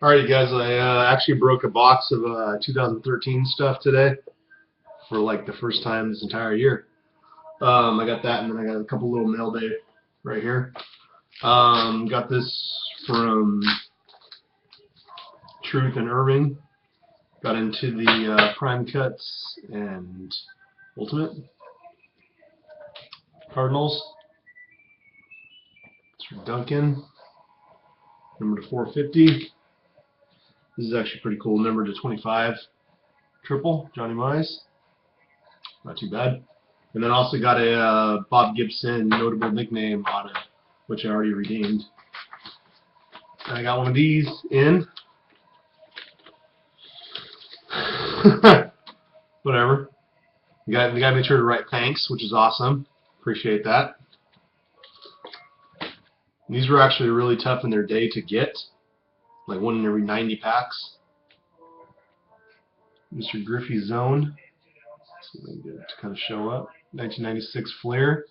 Alright, guys, I actually broke a box of 2013 stuff today for like the first time this entire year. I got that, and then I got a couple little mail day right here. Got this from Truth and Irving. Got into the Prime Cuts and Ultimate Cardinals. It's for Duncan. Number to 450. This is actually pretty cool. Number to 25. Triple, Johnny Mize. Not too bad. And then also got a Bob Gibson notable nickname auto, which I already redeemed. And I got one of these in. Whatever. The guy made sure to write thanks, which is awesome. Appreciate that. And these were actually really tough in their day to get. Like one in every 90 packs. Mr. Griffey Zone. See if I can get it to kind of show up. 1996 Flair.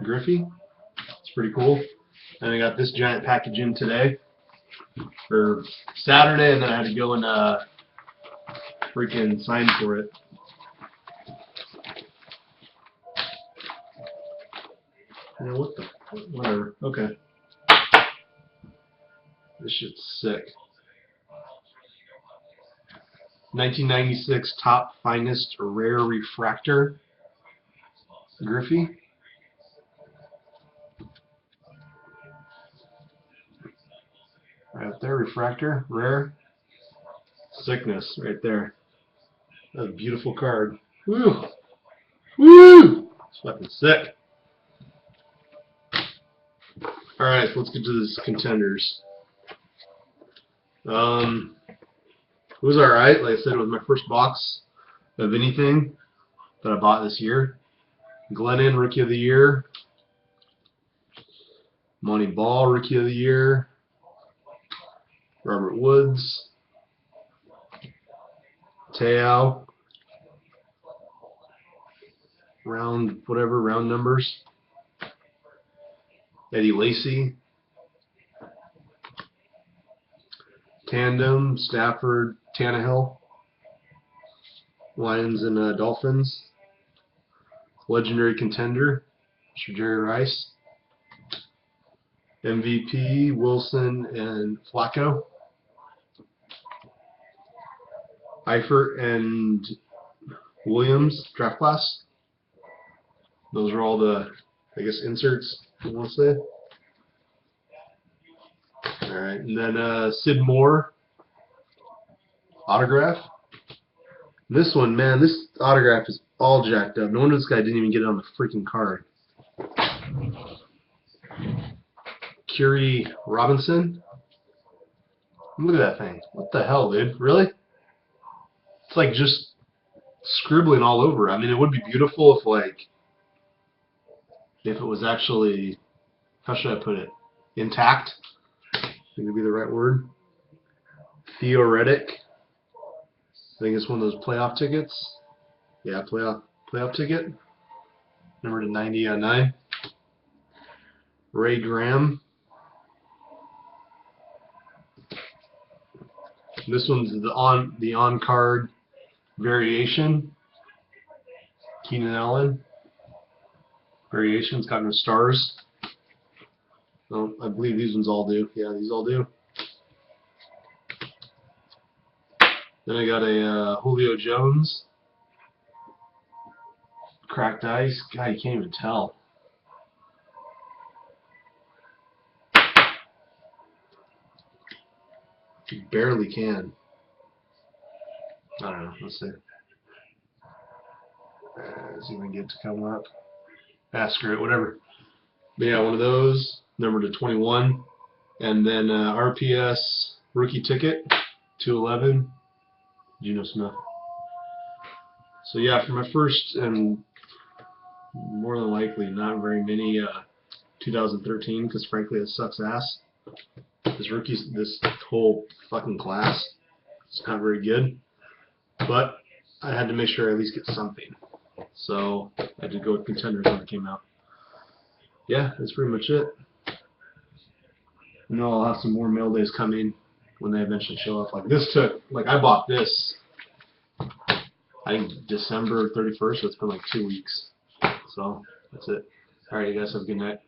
Griffey. It's pretty cool. And I got this giant package in today. For Saturday, and then I had to go and freaking sign for it. Yeah, what the? Whatever. Okay. This shit's sick. 1996 Top Finest Rare Refractor. Griffey. Right there, Refractor. Rare. Sickness right there. That's a beautiful card. Woo! Woo! It's fucking sick. Alright, so let's get to this contenders. It was alright. Like I said, it was my first box of anything that I bought this year. Glennon, Rookie of the Year. Monty Ball, Rookie of the Year. Robert Woods. Te'o. Round numbers. Eddie Lacy. Tandem, Stafford, Tannehill. Lions and Dolphins. Legendary Contender, Mr. Jerry Rice. MVP, Wilson and Flacco. Eifert and Williams, draft class. Those are all the, I guess, inserts you want to say. Alright, and then Sid Moore autograph. This one, man, this autograph is all jacked up. No wonder this guy didn't even get it on the freaking card. Curie Robinson. Look at that thing. What the hell, dude? Really? It's like just scribbling all over. I mean, it would be beautiful if it was actually, how should I put it? Intact. I think would be the right word. Theoretic. I think it's one of those playoff tickets. Yeah, playoff ticket. Number to 99. Ray Graham. This one's the on card variation. Keenan Allen. Variations got no stars. Oh, I believe these ones all do. Yeah, these all do. Then I got a Julio Jones. Cracked ice. God, you can't even tell. You barely can. I don't know. Let's see. See if I can get it to come up. Screw it, whatever. But yeah, one of those. Number to 21. And then RPS rookie ticket. 211. Geno Smith. So yeah, for my first and more than likely not very many 2013, because frankly it sucks ass. This whole fucking class, it's not very good. But I had to make sure I at least get something. So I had to go with contenders when it came out. Yeah, that's pretty much it. I know I'll have some more mail days coming when they eventually show up. Like this took, like I bought this, I think December 31st, so it's been like 2 weeks. So that's it. All right, you guys have a good night.